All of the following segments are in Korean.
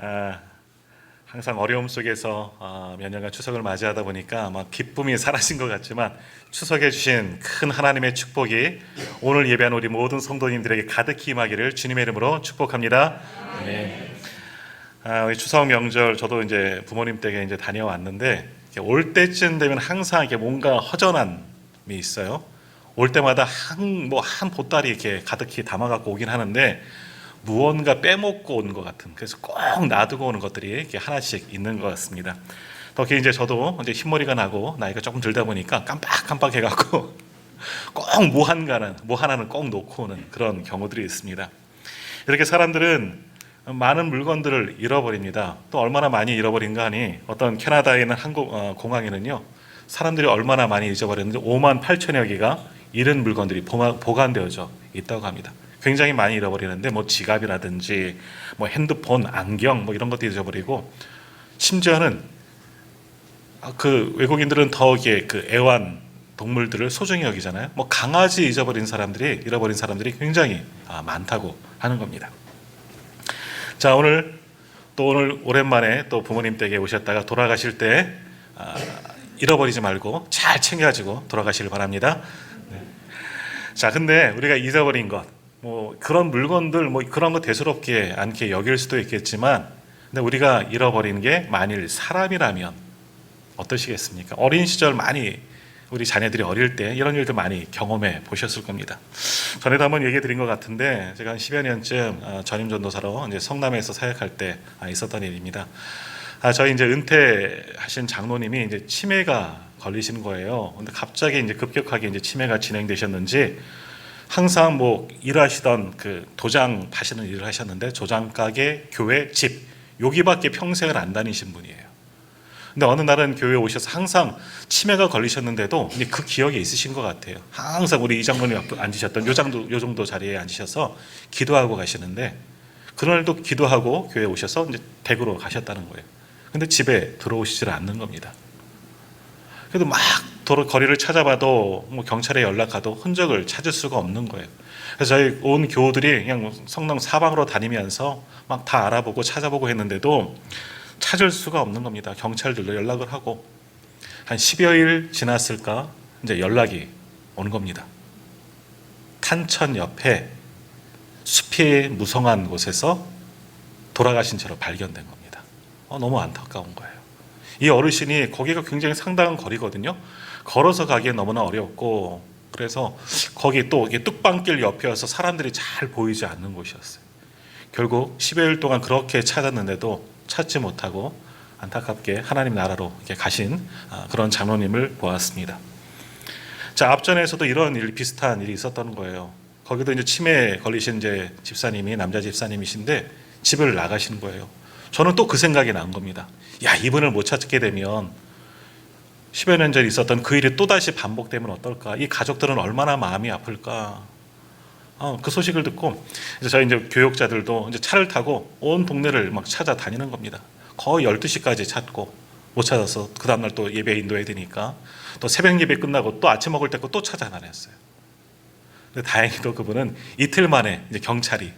아, 항상 어려움 속에서 몇 년간 추석을 맞이하다 보니까 아마 기쁨이 사라진 것 같지만 추석에 주신 큰 하나님의 축복이 오늘 예배한 우리 모든 성도님들에게 가득히 임하기를 주님의 이름으로 축복합니다. 네. 우리 추석 명절 저도 이제 부모님 댁에 이제 다녀왔는데 올 때쯤 되면 항상 이렇게 뭔가 허전함이 있어요. 올 때마다 한 보따리 이렇게 가득히 담아갖고 오긴 하는데 무언가 빼먹고 오는 것 같은, 그래서 꼭 놔두고 오는 것들이 이렇게 하나씩 있는 것 같습니다. 특히 이제 저도 이제 흰머리가 나고 나이가 조금 들다 보니까 깜빡깜빡 해갖고 꼭 뭐 하나는 꼭 놓고 오는 그런 경우들이 있습니다. 이렇게 사람들은 많은 물건들을 잃어버립니다. 또 얼마나 많이 잃어버린가 하니 어떤 캐나다에 있는 한국 공항에는요, 사람들이 얼마나 많이 잊어버렸는지 5만 8천여 개가 잃은 물건들이 보관되어져 있다고 합니다. 굉장히 많이 잃어버리는데 뭐 지갑이라든지 뭐 핸드폰, 안경 뭐 이런 것도 잊어버리고, 심지어는 그 외국인들은 더 이게 그 애완 동물들을 소중히 여기잖아요. 뭐 강아지 잃어버린 사람들이 굉장히 많다고 하는 겁니다. 자, 오늘 오랜만에 또 부모님 댁에 오셨다가 돌아가실 때 잃어버리지 말고 잘 챙겨가지고 돌아가시길 바랍니다. 네. 자, 근데 우리가 잊어버린 것, 뭐 그런 물건들 뭐 그런 거 대수롭게 않게 여길 수도 있겠지만, 근데 우리가 잃어버린 게 만일 사람이라면 어떠시겠습니까? 어린 시절 많이 우리 자녀들이 어릴 때 이런 일들 많이 경험해 보셨을 겁니다. 전에도 한번 얘기 드린 것 같은데, 제가 한 10여 년쯤 전임 전도사로 이제 성남에서 사역할 때 있었던 일입니다. 저희 이제 은퇴하신 장로님이 이제 치매가 걸리시는 거예요. 근데 갑자기 이제 급격하게 이제 치매가 진행되셨는지 항상 뭐 일하시던 그 도장 파시는 일을 하셨는데, 도장 가게, 교회, 집 여기밖에 평생을 안 다니신 분이에요. 근데 어느 날은 교회에 오셔서 항상 치매가 걸리셨는데도 그 기억이 있으신 것 같아요. 항상 우리 이장로님 앞에 앉으셨던 요 정도 자리에 앉으셔서 기도하고 가시는데, 그날도 기도하고 교회에 오셔서 이제 댁으로 가셨다는 거예요. 근데 집에 들어오시질 않는 겁니다. 그래도 막 거리를 찾아봐도 뭐 경찰에 연락가도 흔적을 찾을 수가 없는 거예요. 그래서 저희 온 교우들이 그냥 성남 사방으로 다니면서 막 다 알아보고 찾아보고 했는데도 찾을 수가 없는 겁니다. 경찰들도 연락을 하고 한 10여일 지났을까 이제 연락이 오는 겁니다. 탄천 옆에 숲이 무성한 곳에서 돌아가신 채로 발견된 겁니다. 너무 안타까운 거예요. 이 어르신이 거기가 굉장히 상당한 거리거든요. 걸어서 가기엔 너무나 어렵고, 그래서 거기 또 이게 뚝방길 옆이어서 사람들이 잘 보이지 않는 곳이었어요. 결국 10여일 동안 그렇게 찾았는데도 찾지 못하고 안타깝게 하나님 나라로 이렇게 가신 그런 장로님을 보았습니다. 자, 앞전에서도 이런 비슷한 일이 있었던 거예요. 거기도 이제 치매에 걸리신 이제 집사님이 남자 집사님이신데 집을 나가신 거예요. 저는 또 그 생각이 난 겁니다. 야, 이분을 못 찾게 되면 10여 년 전에 있었던 그 일이 또다시 반복되면 어떨까? 이 가족들은 얼마나 마음이 아플까? 그 소식을 듣고 저희 이제 교육자들도 이제 차를 타고 온 동네를 막 찾아다니는 겁니다. 거의 12시까지 찾고 못 찾아서 그 다음날 또 예배 인도해야 되니까 또 새벽 예배 끝나고 또 아침 먹을 때 또 찾아다녔어요. 근데 다행히도 그분은 이틀 만에 이제 경찰이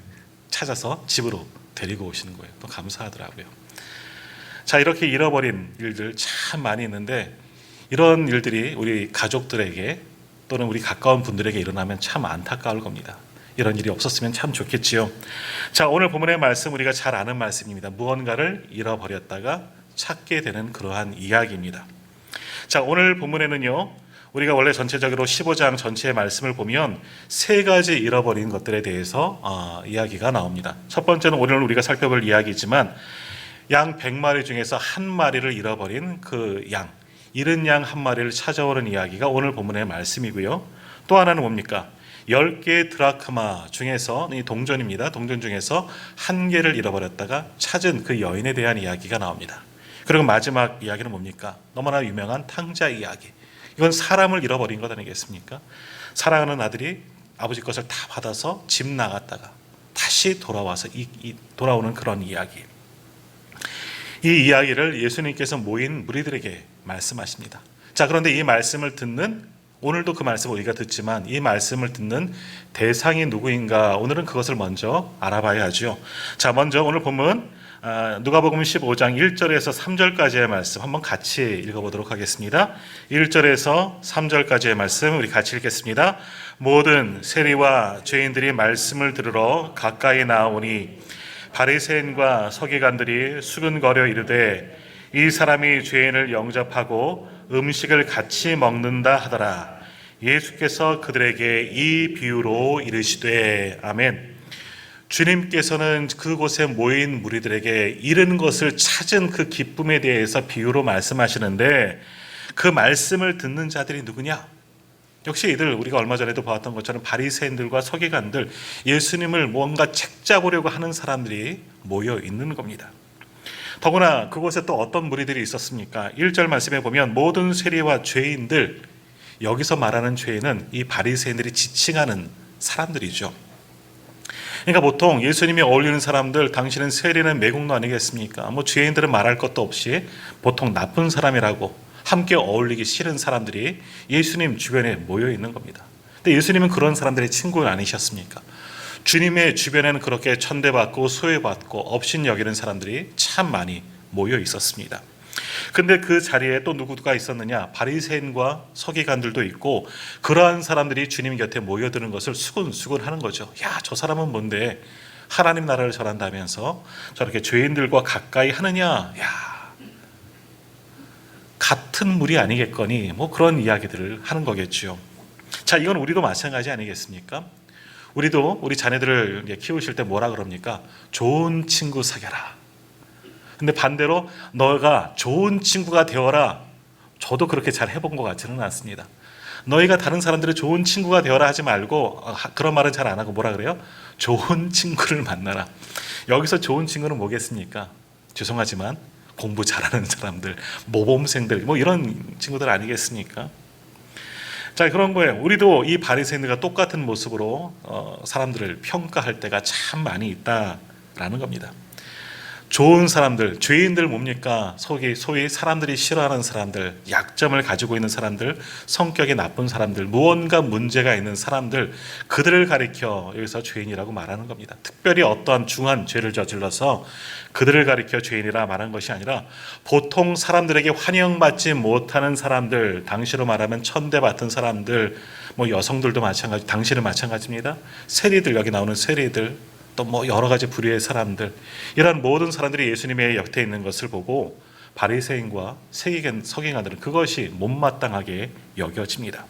찾아서 집으로 데리고 오시는 거예요. 또 감사하더라고요. 자, 이렇게 잃어버린 일들 참 많이 있는데, 이런 일들이 우리 가족들에게 또는 우리 가까운 분들에게 일어나면 참 안타까울 겁니다. 이런 일이 없었으면 참 좋겠지요. 자, 오늘 본문의 말씀 우리가 잘 아는 말씀입니다. 무언가를 잃어버렸다가 찾게 되는 그러한 이야기입니다. 자, 오늘 본문에는요, 우리가 원래 전체적으로 15장 전체의 말씀을 보면 세 가지 잃어버린 것들에 대해서 이야기가 나옵니다. 첫 번째는 오늘 우리가 살펴볼 이야기지만, 양 100마리 중에서 한 마리를 잃어버린 그 양, 잃은 양 한 마리를 찾아오는 이야기가 오늘 본문의 말씀이고요. 또 하나는 뭡니까? 10개의 드라크마 중에서, 이 동전입니다. 동전 중에서 한 개를 잃어버렸다가 찾은 그 여인에 대한 이야기가 나옵니다. 그리고 마지막 이야기는 뭡니까? 너무나 유명한 탕자 이야기. 이건 사람을 잃어버린 것 아니겠습니까? 사랑하는 아들이 아버지 것을 다 받아서 집 나갔다가 다시 돌아와서 돌아오는 그런 이야기. 이 이야기를 예수님께서 모인 무리들에게 말씀하십니다. 자, 그런데 이 말씀을 듣는, 오늘도 그 말씀을 우리가 듣지만 이 말씀을 듣는 대상이 누구인가? 오늘은 그것을 먼저 알아봐야 하죠. 자, 먼저 오늘 본문 누가복음 15장 1절에서 3절까지의 말씀 한번 같이 읽어보도록 하겠습니다. 1절에서 3절까지의 말씀 우리 같이 읽겠습니다. 모든 세리와 죄인들이 말씀을 들으러 가까이 나오니 바리새인과 서기관들이 수근거려 이르되 이 사람이 죄인을 영접하고 음식을 같이 먹는다 하더라. 예수께서 그들에게 이 비유로 이르시되 아멘. 주님께서는 그곳에 모인 무리들에게 잃은 것을 찾은 그 기쁨에 대해서 비유로 말씀하시는데 그 말씀을 듣는 자들이 누구냐? 역시 이들 우리가 얼마 전에도 보았던 것처럼 바리새인들과 서기관들, 예수님을 뭔가 책잡으려고 하는 사람들이 모여 있는 겁니다. 더구나 그곳에 또 어떤 무리들이 있었습니까? 1절 말씀에 보면 모든 세리와 죄인들, 여기서 말하는 죄인은 이 바리새인들이 지칭하는 사람들이죠. 그러니까 보통 예수님이 어울리는 사람들, 당신은 세리는 매국노 아니겠습니까? 죄인들은 말할 것도 없이 보통 나쁜 사람이라고 함께 어울리기 싫은 사람들이 예수님 주변에 모여 있는 겁니다. 근데 예수님은 그런 사람들의 친구는 아니셨습니까? 주님의 주변에는 그렇게 천대받고 소외받고 업신 여기는 사람들이 참 많이 모여 있었습니다. 근데 그 자리에 또 누구가 있었느냐? 바리새인과 서기관들도 있고 그러한 사람들이 주님 곁에 모여드는 것을 수군수군 하는 거죠. 야, 저 사람은 뭔데 하나님 나라를 전한다면서 저렇게 죄인들과 가까이 하느냐? 야, 같은 무리 아니겠거니? 그런 이야기들을 하는 거겠죠. 자, 이건 우리도 마찬가지 아니겠습니까? 우리도 우리 자녀들을 키우실 때 뭐라 그럽니까? 좋은 친구 사귀어라. 근데 반대로 너가 좋은 친구가 되어라. 저도 그렇게 잘 해본 것 같지는 않습니다. 너희가 다른 사람들의 좋은 친구가 되어라 하지 말고 그런 말은 잘 안 하고 뭐라 그래요? 좋은 친구를 만나라. 여기서 좋은 친구는 뭐겠습니까? 죄송하지만 공부 잘하는 사람들, 모범생들 이런 친구들 아니겠습니까? 자, 그런 거예요. 우리도 이 바리새인들과 똑같은 모습으로 사람들을 평가할 때가 참 많이 있다라는 겁니다. 좋은 사람들, 죄인들 뭡니까? 소위 사람들이 싫어하는 사람들, 약점을 가지고 있는 사람들, 성격이 나쁜 사람들, 무언가 문제가 있는 사람들, 그들을 가리켜 여기서 죄인이라고 말하는 겁니다. 특별히 어떠한 중한 죄를 저질러서 그들을 가리켜 죄인이라 말한 것이 아니라 보통 사람들에게 환영받지 못하는 사람들, 당시로 말하면 천대받은 사람들, 여성들도 마찬가지, 당신은 마찬가지입니다. 세리들, 여기 나오는 세리들, 또 여러 가지 부류의 사람들, 이런 모든 사람들이 예수님의 곁에 있는 것을 보고 바리새인과 서기관들은 그것이 못마땅하게 여겨집니다.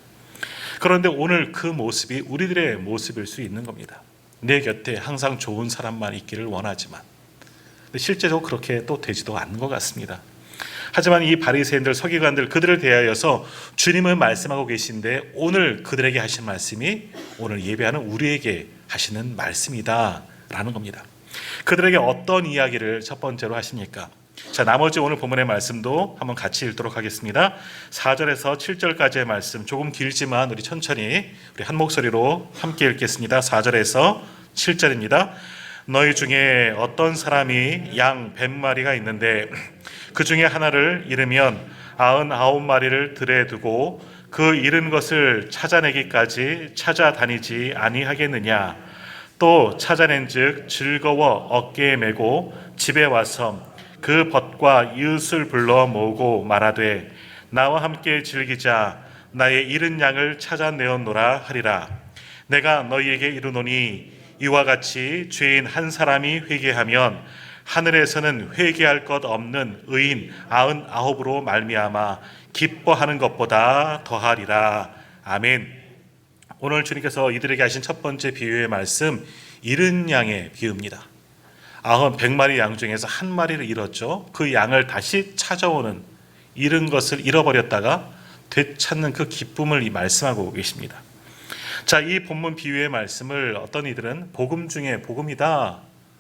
그런데 오늘 그 모습이 우리들의 모습일 수 있는 겁니다. 내 곁에 항상 좋은 사람만 있기를 원하지만 실제로 그렇게 또 되지도 않는 것 같습니다. 하지만 이 바리새인들, 서기관들, 그들을 대하여서 주님은 말씀하고 계신데 오늘 그들에게 하신 말씀이 오늘 예배하는 우리에게 하시는 말씀이다 라는 겁니다. 그들에게 어떤 이야기를 첫 번째로 하십니까? 자, 나머지 오늘 본문의 말씀도 한번 같이 읽도록 하겠습니다. 4절에서 7절까지의 말씀 조금 길지만 우리 천천히 우리 한 목소리로 함께 읽겠습니다. 4절에서 7절입니다. 너희 중에 어떤 사람이 양 100마리가 있는데 그 중에 하나를 잃으면 99마리를 들에 두고 그 잃은 것을 찾아내기까지 찾아다니지 아니하겠느냐? 또 찾아낸즉 즐거워 어깨에 메고 집에 와서 그 벗과 이웃을 불러 모으고 말하되 나와 함께 즐기자. 나의 잃은 양을 찾아내었노라 하리라. 내가 너희에게 이르노니 이와 같이 죄인 한 사람이 회개하면 하늘에서는 회개할 것 없는 의인 99으로 말미암아 기뻐하는 것보다 더하리라. 아멘. 오늘 주님께서 이들에게 하신 첫 번째 비유의 말씀, 잃은 양의 비유입니다. 100마리 양 중에서 한 마리를 잃었죠. 그 양을 다시 찾아오는, 잃은 것을 잃어버렸다가 되찾는 그 기쁨을 말씀하고 계십니다. 자, 이 본문 비유의 말씀을 어떤 이들은 복음 중에 복음이다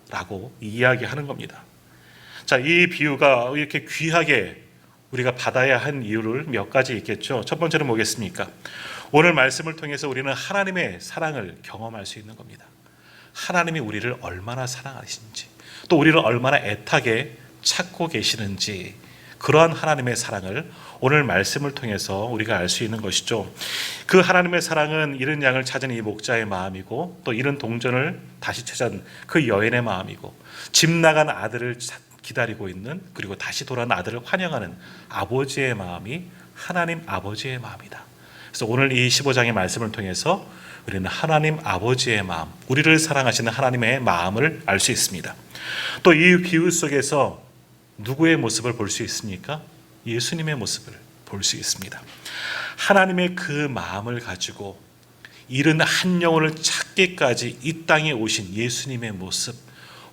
라고 이야기하는 겁니다. 자, 이 비유가 이렇게 귀하게 우리가 받아야 한 이유를 몇 가지 있겠죠. 첫 번째는 뭐겠습니까? 오늘 말씀을 통해서 우리는 하나님의 사랑을 경험할 수 있는 겁니다. 하나님이 우리를 얼마나 사랑하시는지, 또 우리를 얼마나 애타게 찾고 계시는지, 그러한 하나님의 사랑을 오늘 말씀을 통해서 우리가 알 수 있는 것이죠. 그 하나님의 사랑은 잃은 양을 찾은 이 목자의 마음이고, 또 잃은 동전을 다시 찾은 그 여인의 마음이고, 집 나간 아들을 기다리고 있는, 그리고 다시 돌아온 아들을 환영하는 아버지의 마음이 하나님 아버지의 마음이다. 그래서 오늘 이 15장의 말씀을 통해서 우리는 하나님 아버지의 마음, 우리를 사랑하시는 하나님의 마음을 알 수 있습니다. 또 이 비유 속에서 누구의 모습을 볼 수 있습니까? 예수님의 모습을 볼 수 있습니다. 하나님의 그 마음을 가지고 잃은 한 영혼을 찾기까지 이 땅에 오신 예수님의 모습,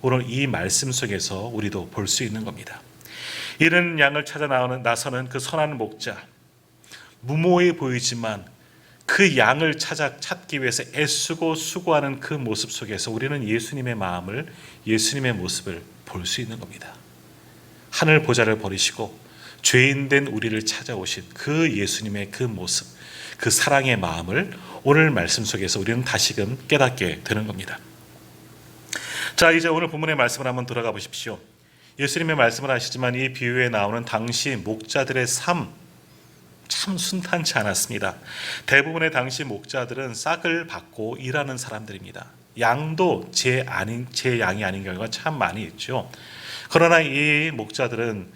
오늘 이 말씀 속에서 우리도 볼 수 있는 겁니다. 잃은 양을 찾아 나서는 그 선한 목자, 무모해 보이지만 그 양을 찾기 위해서 애쓰고 수고하는 그 모습 속에서 우리는 예수님의 마음을, 예수님의 모습을 볼 수 있는 겁니다. 하늘 보좌를 버리시고 죄인된 우리를 찾아오신 그 예수님의 그 모습, 그 사랑의 마음을 오늘 말씀 속에서 우리는 다시금 깨닫게 되는 겁니다. 자, 이제 오늘 본문의 말씀을 한번 돌아가 보십시오. 예수님의 말씀을 하시지만 이 비유에 나오는 당시 목자들의 삶, 참 순탄치 않았습니다. 대부분의 당시 목자들은 싹을 받고 일하는 사람들입니다. 양도 제 양이 아닌 경우가 참 많이 있죠. 그러나 이 목자들은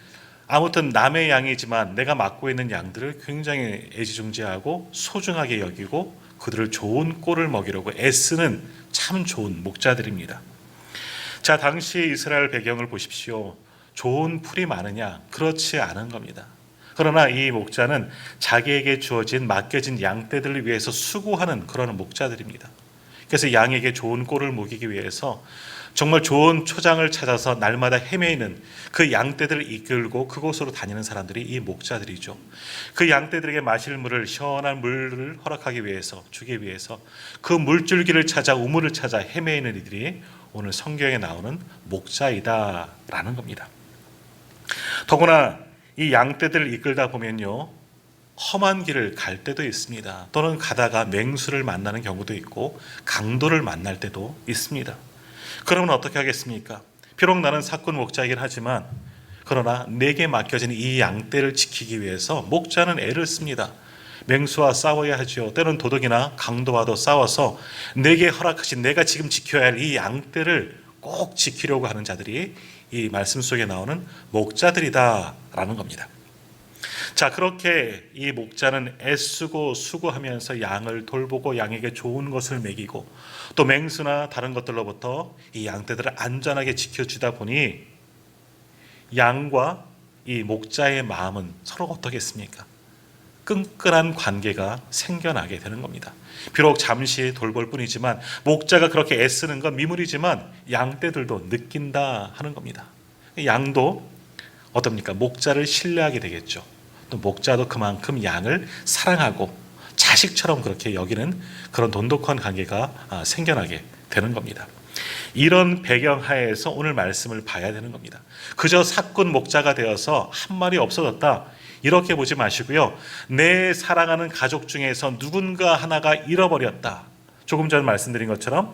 아무튼 남의 양이지만 내가 맡고 있는 양들을 굉장히 애지중지하고 소중하게 여기고 그들을 좋은 꼴을 먹이려고 애쓰는 참 좋은 목자들입니다. 자, 당시 이스라엘 배경을 보십시오. 좋은 풀이 많으냐? 그렇지 않은 겁니다. 그러나 이 목자는 자기에게 주어진 맡겨진 양떼들을 위해서 수고하는 그런 목자들입니다. 그래서 양에게 좋은 꼴을 먹이기 위해서 정말 좋은 초장을 찾아서 날마다 헤매이는 그 양떼들을 이끌고 그곳으로 다니는 사람들이 이 목자들이죠. 그 양떼들에게 마실 물을, 시원한 물을 허락하기 위해서, 주기 위해서 그 물줄기를 찾아, 우물을 찾아 헤매이는 이들이 오늘 성경에 나오는 목자이다라는 겁니다. 더구나 이 양떼들을 이끌다 보면요, 험한 길을 갈 때도 있습니다. 또는 가다가 맹수를 만나는 경우도 있고 강도를 만날 때도 있습니다. 그러면 어떻게 하겠습니까? 비록 나는 사꾼 목자이긴 하지만 그러나 내게 맡겨진 이 양떼를 지키기 위해서 목자는 애를 씁니다. 맹수와 싸워야 하죠. 때로는 도둑이나 강도와도 싸워서 내게 허락하신, 내가 지금 지켜야 할 이 양떼를 꼭 지키려고 하는 자들이 이 말씀 속에 나오는 목자들이다라는 겁니다. 자, 그렇게 이 목자는 애쓰고 수고하면서 양을 돌보고 양에게 좋은 것을 먹이고 또 맹수나 다른 것들로부터 이 양떼들을 안전하게 지켜주다 보니 양과 이 목자의 마음은 서로 어떻겠습니까? 끈끈한 관계가 생겨나게 되는 겁니다. 비록 잠시 돌볼 뿐이지만 목자가 그렇게 애쓰는 건 미물이지만 양떼들도 느낀다 하는 겁니다. 양도 어떻습니까? 목자를 신뢰하게 되겠죠. 또 목자도 그만큼 양을 사랑하고 자식처럼 그렇게 여기는 그런 돈독한 관계가 생겨나게 되는 겁니다. 이런 배경 하에서 오늘 말씀을 봐야 되는 겁니다. 그저 사꾼 목자가 되어서 한 마리 없어졌다, 이렇게 보지 마시고요. 내 사랑하는 가족 중에서 누군가 하나가 잃어버렸다. 조금 전 말씀드린 것처럼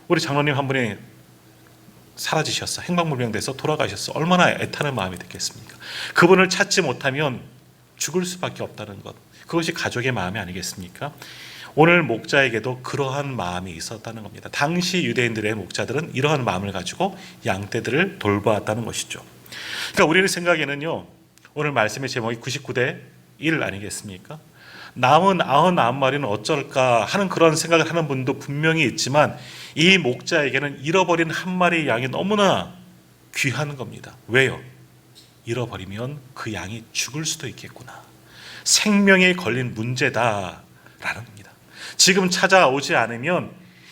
우리 장로님 한 분이 사라지셨어, 행방불명돼서 돌아가셨어. 얼마나 애타는 마음이 됐겠습니까? 그분을 찾지 못하면 죽을 수밖에 없다는 것, 그것이 가족의 마음이 아니겠습니까? 오늘 목자에게도 그러한 마음이 있었다는 겁니다. 당시 유대인들의 목자들은 이러한 마음을 가지고 양떼들을 돌보았다는 것이죠. 그러니까 우리의 생각에는요, 오늘 말씀의 제목이 99대 1 아니겠습니까? 남은 99마리는 어쩔까 하는 그런 생각을 하는 분도 분명히 있지만 이 목자에게는 잃어버린 한 마리의 양이 너무나 귀한 겁니다. 왜요? 잃어버리면 그 양이 죽을 수도 있겠구나. 생명에 걸린 문제다라는 겁니다. 지금 찾아오지 않으면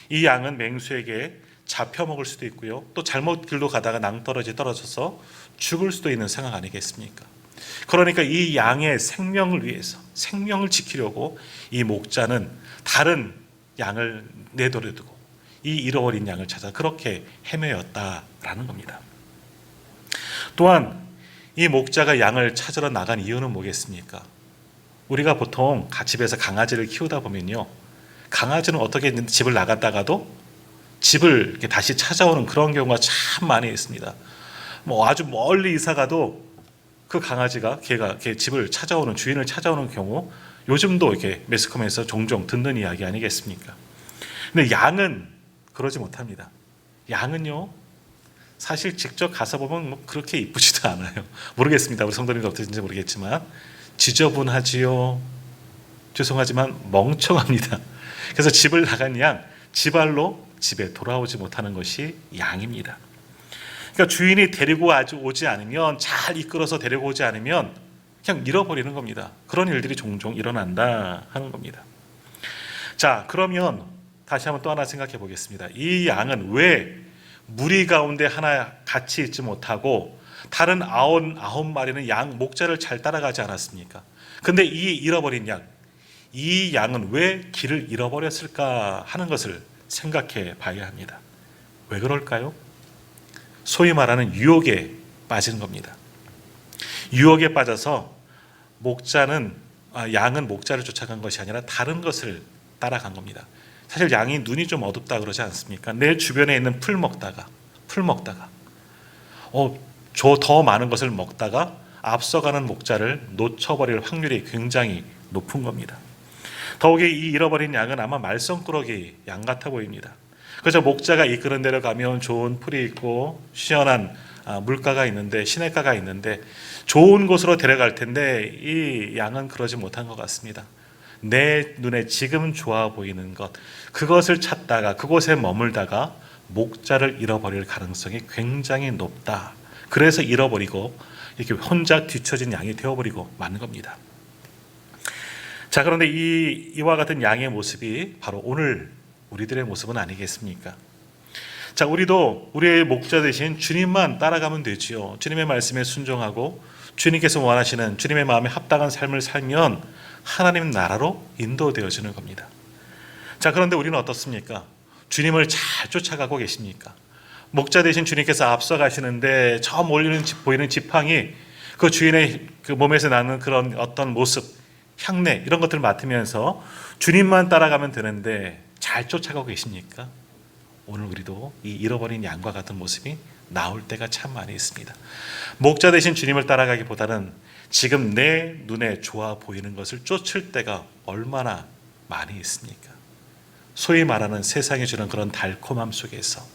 이 양은 맹수에게 잡혀먹을 수도 있고요. 또 잘못 길로 가다가 낭떠러지 떨어져서 죽을 수도 있는 상황 아니겠습니까? 그러니까 이 양의 생명을 위해서, 생명을 지키려고 이 목자는 다른 양을 내버려두고 이 잃어버린 양을 찾아 그렇게 헤매였다라는 겁니다. 또한 이 목자가 양을 찾으러 나간 이유는 뭐겠습니까? 우리가 보통 집에서 강아지를 키우다 보면요, 강아지는 어떻게 집을 나갔다가도 집을 이렇게 다시 찾아오는 그런 경우가 참 많이 있습니다. 뭐 아주 멀리 이사 가도 그 강아지가 걔가 집을 찾아오는 주인을 찾아오는 경우 요즘도 이렇게 매스컴에서 종종 듣는 이야기 아니겠습니까? 근데 양은 그러지 못합니다. 양은요 사실 직접 가서 보면 뭐 그렇게 이쁘지도 않아요. 모르겠습니다. 우리 성도님들 어떠신지 모르겠지만 지저분하지요. 죄송하지만 멍청합니다. 그래서 집을 나간 양 지발로 집에 돌아오지 못하는 것이 양입니다. 그러니까 주인이 데리고 오지 않으면, 잘 이끌어서 데리고 오지 않으면 그냥 잃어버리는 겁니다. 그런 일들이 종종 일어난다 하는 겁니다. 자, 그러면 다시 한번 또 하나 생각해 보겠습니다. 이 양은 왜 무리 가운데 하나 같이 있지 못하고 다른 아홉 마리는 양 목자를 잘 따라가지 않았습니까? 근데 이 잃어버린 양, 이 양은 왜 길을 잃어버렸을까 하는 것을 생각해 봐야 합니다. 왜 그럴까요? 소위 말하는 유혹에 빠진 겁니다. 유혹에 빠져서 양은 목자를 쫓아간 것이 아니라 다른 것을 따라간 겁니다. 사실 양이 눈이 좀 어둡다 그러지 않습니까? 내 주변에 있는 풀 먹다가 더 많은 것을 먹다가 앞서가는 목자를 놓쳐버릴 확률이 굉장히 높은 겁니다. 더욱이 이 잃어버린 양은 아마 말썽꾸러기 양 같아 보입니다. 그래서 목자가 이끄는 데로 가면 좋은 풀이 있고 시원한 물가가 있는데, 시냇가가 있는데 좋은 곳으로 데려갈 텐데 이 양은 그러지 못한 것 같습니다. 내 눈에 지금 좋아 보이는 것, 그것을 찾다가 그곳에 머물다가 목자를 잃어버릴 가능성이 굉장히 높다. 그래서 잃어버리고 이렇게 혼자 뒤처진 양이 되어버리고 마는 겁니다. 자, 그런데 이와 같은 양의 모습이 바로 오늘 우리들의 모습은 아니겠습니까? 자, 우리도 우리의 목자 되신 주님만 따라가면 되지요. 주님의 말씀에 순종하고 주님께서 원하시는 주님의 마음에 합당한 삶을 살면 하나님 나라로 인도되어지는 겁니다. 자, 그런데 우리는 어떻습니까? 주님을 잘 쫓아가고 계십니까? 목자 되신 주님께서 앞서 가시는데 저 보이는 지팡이, 그 주인의 그 몸에서 나는 그런 어떤 모습, 향내 이런 것들을 맡으면서 주님만 따라가면 되는데 잘 쫓아가고 계십니까? 오늘 우리도 이 잃어버린 양과 같은 모습이 나올 때가 참 많이 있습니다. 목자 되신 주님을 따라가기보다는 지금 내 눈에 좋아 보이는 것을 쫓을 때가 얼마나 많이 있습니까? 소위 말하는 세상이 주는 그런 달콤함 속에서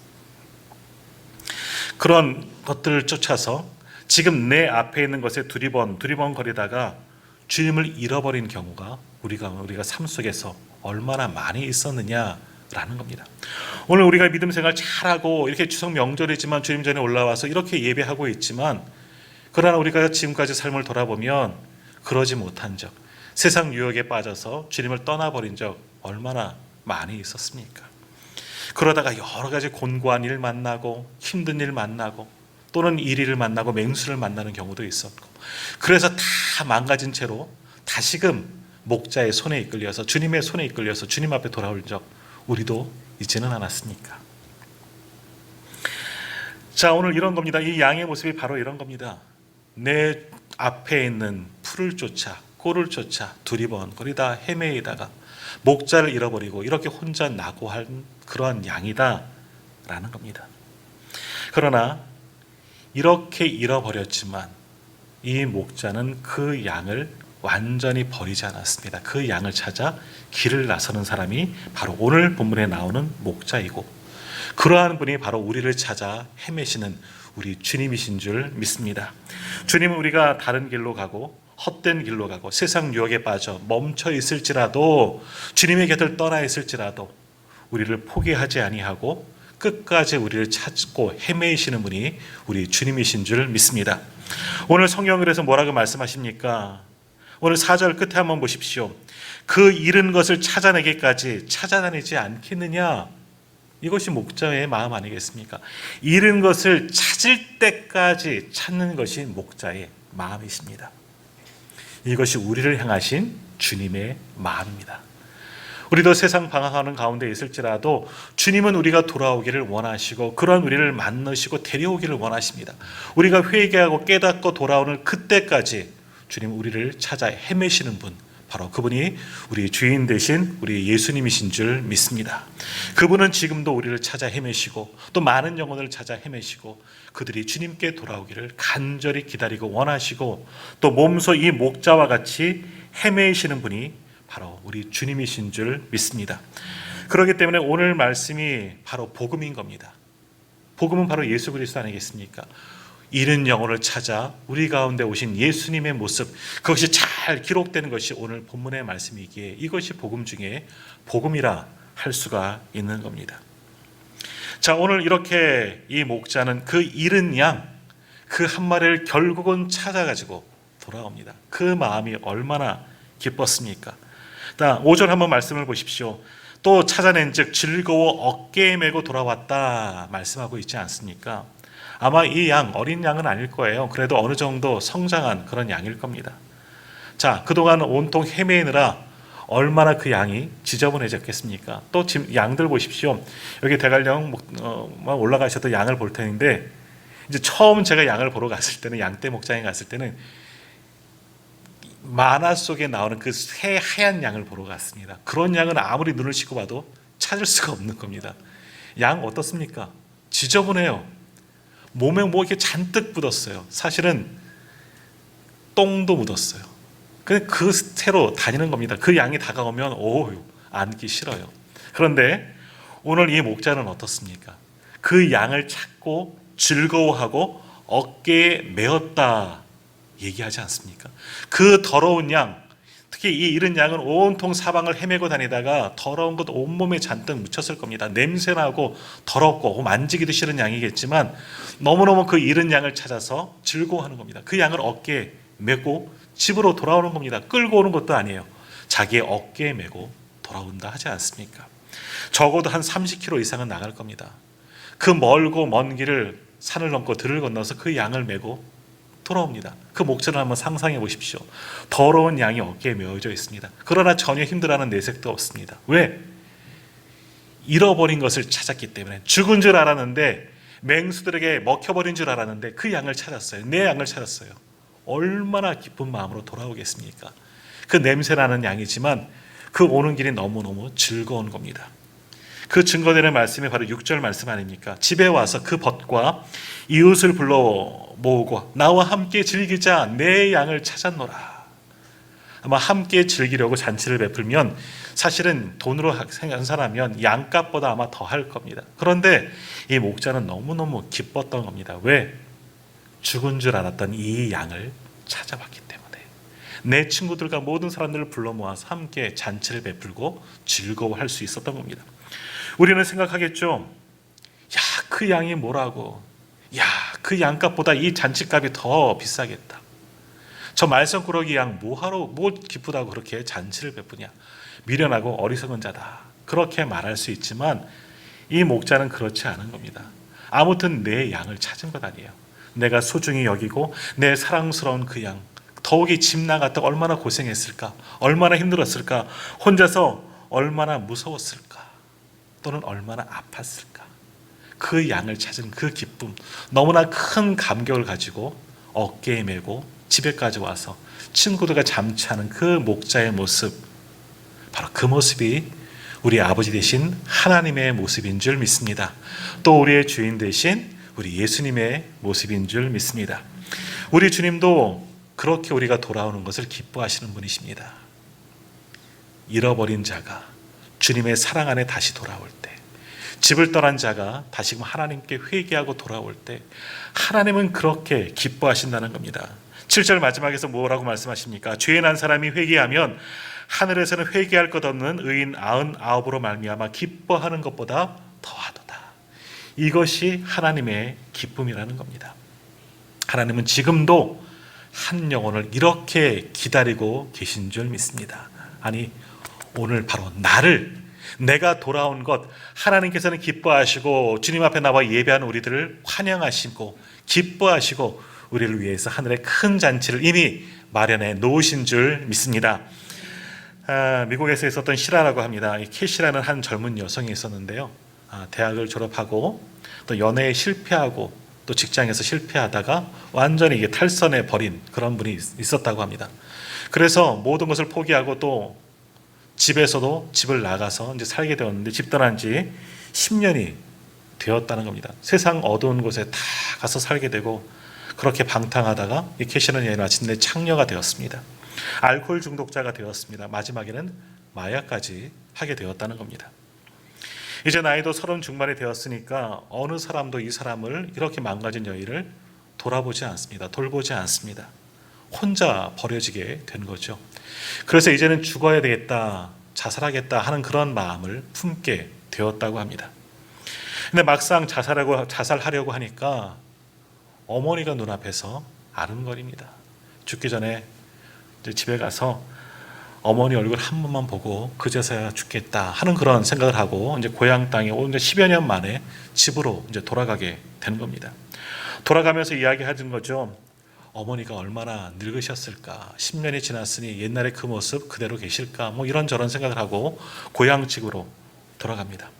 그런 것들을 쫓아서 지금 내 앞에 있는 것에 두리번 거리다가 주님을 잃어버린 경우가 우리가 삶 속에서 얼마나 많이 있었느냐라는 겁니다. 오늘 우리가 믿음 생활 잘하고 이렇게 추석 명절이지만 주님 전에 올라와서 이렇게 예배하고 있지만, 그러나 우리가 지금까지 삶을 돌아보면 그러지 못한 적, 세상 유혹에 빠져서 주님을 떠나버린 적 얼마나 많이 있었습니까? 그러다가 여러 가지 곤고한 일 만나고 힘든 일 만나고 또는 이리를 만나고 맹수를 만나는 경우도 있었고, 그래서 다 망가진 채로 다시금 목자의 손에 이끌려서 주님의 손에 이끌려서 주님 앞에 돌아올 적 우리도 있지는 않았습니까? 자, 오늘 이런 겁니다. 이 양의 모습이 바로 이런 겁니다. 내 앞에 있는 풀을 쫓아 꼴을 쫓아 두리번거리다 헤매이다가 목자를 잃어버리고 이렇게 혼자 낙오한 그러한 양이다 라는 겁니다. 그러나 이렇게 잃어버렸지만 이 목자는 그 양을 완전히 버리지 않았습니다. 그 양을 찾아 길을 나서는 사람이 바로 오늘 본문에 나오는 목자이고, 그러한 분이 바로 우리를 찾아 헤매시는 우리 주님이신 줄 믿습니다. 주님은 우리가 다른 길로 가고 헛된 길로 가고 세상 유혹에 빠져 멈춰 있을지라도, 주님의 곁을 떠나 있을지라도 우리를 포기하지 아니하고 끝까지 우리를 찾고 헤매이시는 분이 우리 주님이신 줄 믿습니다. 오늘 성경에서 뭐라고 말씀하십니까? 오늘 4절 끝에 한번 보십시오. 그 잃은 것을 찾아내기까지 찾아다니지 않겠느냐? 이것이 목자의 마음 아니겠습니까? 잃은 것을 찾을 때까지 찾는 것이 목자의 마음이십니다. 이것이 우리를 향하신 주님의 마음입니다. 우리도 세상 방황하는 가운데 있을지라도 주님은 우리가 돌아오기를 원하시고 그런 우리를 만나시고 데려오기를 원하십니다. 우리가 회개하고 깨닫고 돌아오는 그때까지 주님 우리를 찾아 헤매시는 분, 바로 그분이 우리 주인 되신 우리 예수님이신 줄 믿습니다. 그분은 지금도 우리를 찾아 헤매시고 또 많은 영혼을 찾아 헤매시고 그들이 주님께 돌아오기를 간절히 기다리고 원하시고 또 몸소 이 목자와 같이 헤매시는 분이 바로 우리 주님이신 줄 믿습니다. 그렇기 때문에 오늘 말씀이 바로 복음인 겁니다. 복음은 바로 예수 그리스도 아니겠습니까? 잃은 영혼을 찾아 우리 가운데 오신 예수님의 모습, 그것이 잘 기록되는 것이 오늘 본문의 말씀이기에 이것이 복음 중에 복음이라 할 수가 있는 겁니다. 자, 오늘 이렇게 이 목자는 그 잃은 양, 그 한 마리를 결국은 찾아가지고 돌아옵니다. 그 마음이 얼마나 기뻤습니까? 5절 한번 말씀을 보십시오. 또 찾아낸 즉 즐거워 어깨에 메고 돌아왔다 말씀하고 있지 않습니까? 아마 이 양, 어린 양은 아닐 거예요. 그래도 어느 정도 성장한 그런 양일 겁니다. 자, 그동안 온통 헤매느라 얼마나 그 양이 지저분해졌겠습니까? 또 지금 양들 보십시오. 여기 대관령 올라가셔도 양을 볼 텐데, 이제 처음 제가 양을 보러 갔을 때는, 양떼 목장에 갔을 때는 만화 속에 나오는 그 새 하얀 양을 보러 갔습니다. 그런 양은 아무리 눈을 씻고 봐도 찾을 수가 없는 겁니다. 양 어떻습니까? 지저분해요. 몸에 뭐 이렇게 잔뜩 묻었어요. 사실은 똥도 묻었어요. 그 새로 다니는 겁니다. 그 양이 다가오면 안기 싫어요. 그런데 오늘 이 목자는 어떻습니까? 그 양을 찾고 즐거워하고 어깨에 메었다 얘기하지 않습니까? 그 더러운 양, 특히 이 잃은 양은 온통 사방을 헤매고 다니다가 더러운 것 온몸에 잔뜩 묻혔을 겁니다. 냄새나고 더럽고 만지기도 싫은 양이겠지만 너무너무 그 잃은 양을 찾아서 즐거워하는 겁니다. 그 양을 어깨에 메고 집으로 돌아오는 겁니다. 끌고 오는 것도 아니에요. 자기의 어깨에 메고 돌아온다 하지 않습니까? 적어도 한 30km 이상은 나갈 겁니다. 그 멀고 먼 길을 산을 넘고 들을 건너서 그 양을 메고 돌아옵니다. 그 목자를 한번 상상해 보십시오. 더러운 양이 어깨에 메어져 있습니다. 그러나 전혀 힘들어하는 내색도 없습니다. 왜? 잃어버린 것을 찾았기 때문에. 죽은 줄 알았는데, 맹수들에게 먹혀버린 줄 알았는데 그 양을 찾았어요. 내 양을 찾았어요. 얼마나 기쁜 마음으로 돌아오겠습니까? 그 냄새나는 양이지만 그 오는 길이 너무너무 즐거운 겁니다. 그 증거되는 말씀이 바로 6절 말씀 아닙니까? 집에 와서 그 벗과 이웃을 불러 모으고 나와 함께 즐기자, 내 양을 찾았노라. 아마 함께 즐기려고 잔치를 베풀면 사실은 돈으로 환산하면 양값보다 아마 더 할 겁니다. 그런데 이 목자는 너무너무 기뻤던 겁니다. 왜? 죽은 줄 알았던 이 양을 찾아봤기 때문에. 내 친구들과 모든 사람들을 불러 모아서 함께 잔치를 베풀고 즐거워할 수 있었던 겁니다. 우리는 생각하겠죠. 야, 그 양이 뭐라고. 야, 그 양값보다 이 잔치값이 더 비싸겠다. 저 말썽꾸러기 양 뭐하러, 뭐 기쁘다고 그렇게 잔치를 베푸냐. 미련하고 어리석은 자다. 그렇게 말할 수 있지만 이 목자는 그렇지 않은 겁니다. 아무튼 내 양을 찾은 것 아니에요. 내가 소중히 여기고 내 사랑스러운 그 양, 더욱이 집 나갔다 얼마나 고생했을까, 얼마나 힘들었을까, 혼자서 얼마나 무서웠을까, 또는 얼마나 아팠을까. 그 양을 찾은 그 기쁨, 너무나 큰 감격을 가지고 어깨에 메고 집에까지 와서 친구들과 잠자는 그 목자의 모습, 바로 그 모습이 우리 아버지 되신 하나님의 모습인 줄 믿습니다. 또 우리의 주인 되신 우리 예수님의 모습인 줄 믿습니다. 우리 주님도 그렇게 우리가 돌아오는 것을 기뻐하시는 분이십니다. 잃어버린 자가 주님의 사랑 안에 다시 돌아올 때, 집을 떠난 자가 다시금 하나님께 회개하고 돌아올 때 하나님은 그렇게 기뻐하신다는 겁니다. 7절 마지막에서 뭐라고 말씀하십니까? 죄 난 사람이 회개하면 하늘에서는 회개할 것 없는 의인 99으로 말미암아 기뻐하는 것보다 더하도다. 이것이 하나님의 기쁨이라는 겁니다. 하나님은 지금도 한 영혼을 이렇게 기다리고 계신 줄 믿습니다. 아니, 오늘 바로 내가 돌아온 것, 하나님께서는 기뻐하시고 주님 앞에 나와 예배하는 우리들을 환영하시고 기뻐하시고 우리를 위해서 하늘의 큰 잔치를 이미 마련해 놓으신 줄 믿습니다. 미국에서 있었던 실화라고 합니다. 캐시라는 한 젊은 여성이 있었는데요. 대학을 졸업하고 또 연애에 실패하고 또 직장에서 실패하다가 완전히 이게 탈선해 버린 그런 분이 있었다고 합니다. 그래서 모든 것을 포기하고 또 집에서도 집을 나가서 이제 살게 되었는데, 집 떠난 지 10년이 되었다는 겁니다. 세상 어두운 곳에 다 가서 살게 되고 그렇게 방탕하다가 이 캐시는 여인은 마침내 창녀가 되었습니다. 알코올 중독자가 되었습니다. 마지막에는 마약까지 하게 되었다는 겁니다. 이제 나이도 30 중반이 되었으니까 어느 사람도 이 사람을 이렇게 망가진 여인을 돌아보지 않습니다. 돌보지 않습니다. 혼자 버려지게 된 거죠. 그래서 이제는 죽어야 되겠다, 자살하겠다 하는 그런 마음을 품게 되었다고 합니다. 근데 막상 자살하려고 하니까 어머니가 눈앞에서 아른거립니다. 죽기 전에 이제 집에 가서 어머니 얼굴 한 번만 보고 그제서야 죽겠다 하는 그런 생각을 하고 이제 고향 땅에 온 10여 년 만에 집으로 이제 돌아가게 된 겁니다. 돌아가면서 이야기하는 거죠. 어머니가 얼마나 늙으셨을까? 10년이 지났으니 옛날의 그 모습 그대로 계실까? 뭐 이런저런 생각을 하고 고향집으로 돌아갑니다.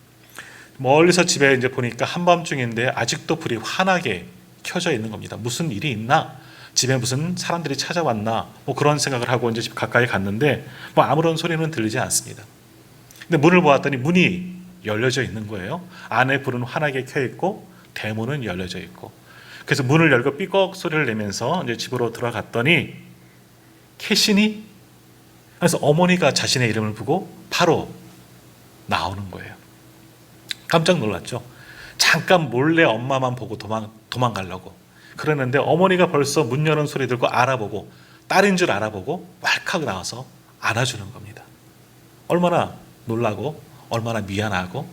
멀리서 집에 이제 보니까 한밤중인데 아직도 불이 환하게 켜져 있는 겁니다. 무슨 일이 있나? 집에 무슨 사람들이 찾아왔나? 뭐 그런 생각을 하고 이제 집 가까이 갔는데 뭐 아무런 소리는 들리지 않습니다. 근데 문을 보았더니 문이 열려져 있는 거예요. 안에 불은 환하게 켜 있고 대문은 열려져 있고. 그래서 문을 열고 삐걱 소리를 내면서 이제 집으로 들어갔더니 캐시니? 그래서 어머니가 자신의 이름을 부르고 바로 나오는 거예요. 깜짝 놀랐죠. 잠깐 몰래 엄마만 보고 도망가려고 그러는데 어머니가 벌써 문 여는 소리 듣고 알아보고 딸인 줄 알아보고 왈칵 나와서 안아주는 겁니다. 얼마나 놀라고 얼마나 미안하고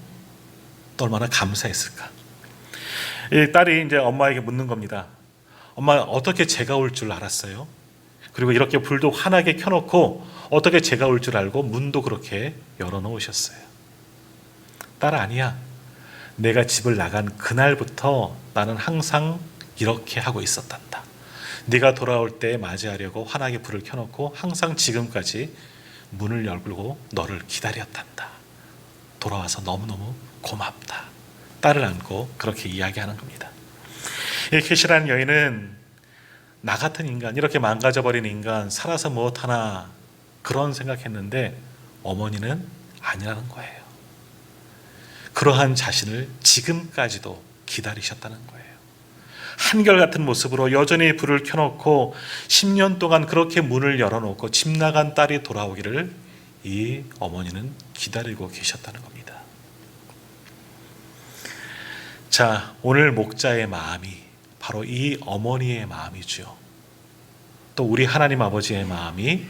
또 얼마나 감사했을까. 이 딸이 이제 엄마에게 묻는 겁니다. 엄마, 어떻게 제가 올 줄 알았어요? 그리고 이렇게 불도 환하게 켜놓고 어떻게 제가 올 줄 알고 문도 그렇게 열어놓으셨어요? 딸, 아니야. 내가 집을 나간 그날부터 나는 항상 이렇게 하고 있었단다. 네가 돌아올 때 맞이하려고 환하게 불을 켜놓고 항상 지금까지 문을 열고 너를 기다렸단다. 돌아와서 너무너무 고맙다. 딸을 안고 그렇게 이야기하는 겁니다. 이 캐시라는 여인은 나 같은 인간, 이렇게 망가져버린 인간, 살아서 무엇하나 그런 생각했는데 어머니는 아니라는 거예요. 그러한 자신을 지금까지도 기다리셨다는 거예요. 한결같은 모습으로 여전히 불을 켜놓고 10년 동안 그렇게 문을 열어놓고 집 나간 딸이 돌아오기를 이 어머니는 기다리고 계셨다는 겁니다. 자, 오늘 목자의 마음이 바로 이 어머니의 마음이죠. 또 우리 하나님 아버지의 마음이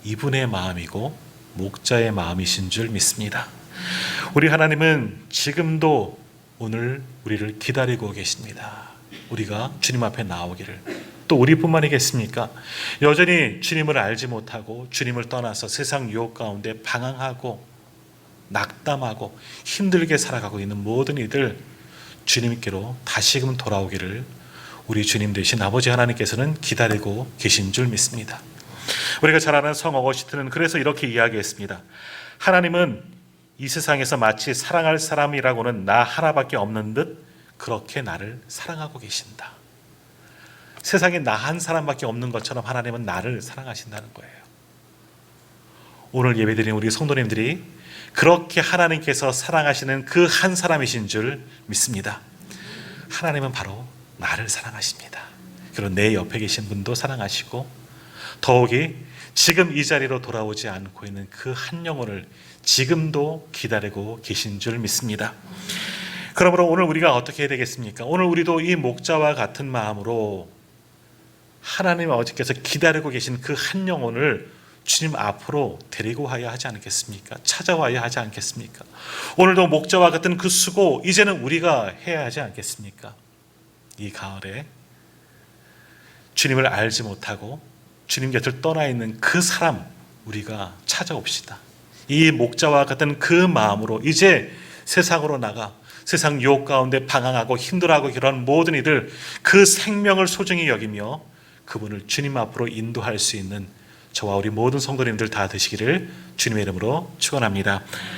이분의 마음이고 목자의 마음이신 줄 믿습니다. 우리 하나님은 지금도 오늘 우리를 기다리고 계십니다. 우리가 주님 앞에 나오기를. 또 우리뿐만이겠습니까? 여전히 주님을 알지 못하고 주님을 떠나서 세상 유혹 가운데 방황하고 낙담하고 힘들게 살아가고 있는 모든 이들 주님께로 다시금 돌아오기를 우리 주님 되신 아버지 하나님께서는 기다리고 계신 줄 믿습니다. 우리가 잘 아는 성 어거스틴은 그래서 이렇게 이야기했습니다. 하나님은 이 세상에서 마치 사랑할 사람이라고는 나 하나밖에 없는 듯 그렇게 나를 사랑하고 계신다. 세상에 나 한 사람밖에 없는 것처럼 하나님은 나를 사랑하신다는 거예요. 오늘 예배드린 우리 성도님들이 그렇게 하나님께서 사랑하시는 그 한 사람이신 줄 믿습니다. 하나님은 바로 나를 사랑하십니다. 그리고 내 옆에 계신 분도 사랑하시고 더욱이 지금 이 자리로 돌아오지 않고 있는 그 한 영혼을 지금도 기다리고 계신 줄 믿습니다. 그러므로 오늘 우리가 어떻게 해야 되겠습니까? 오늘 우리도 이 목자와 같은 마음으로 하나님 아버지께서 기다리고 계신 그 한 영혼을 주님 앞으로 데리고 와야 하지 않겠습니까? 찾아와야 하지 않겠습니까? 오늘도 목자와 같은 그 수고 이제는 우리가 해야 하지 않겠습니까? 이 가을에 주님을 알지 못하고 주님 곁을 떠나 있는 그 사람 우리가 찾아옵시다. 이 목자와 같은 그 마음으로 이제 세상으로 나가 세상 유혹 가운데 방황하고 힘들어하고 그런 모든 이들 그 생명을 소중히 여기며 그분을 주님 앞으로 인도할 수 있는 저와 우리 모든 성도님들 다 되시기를 주님의 이름으로 축원합니다.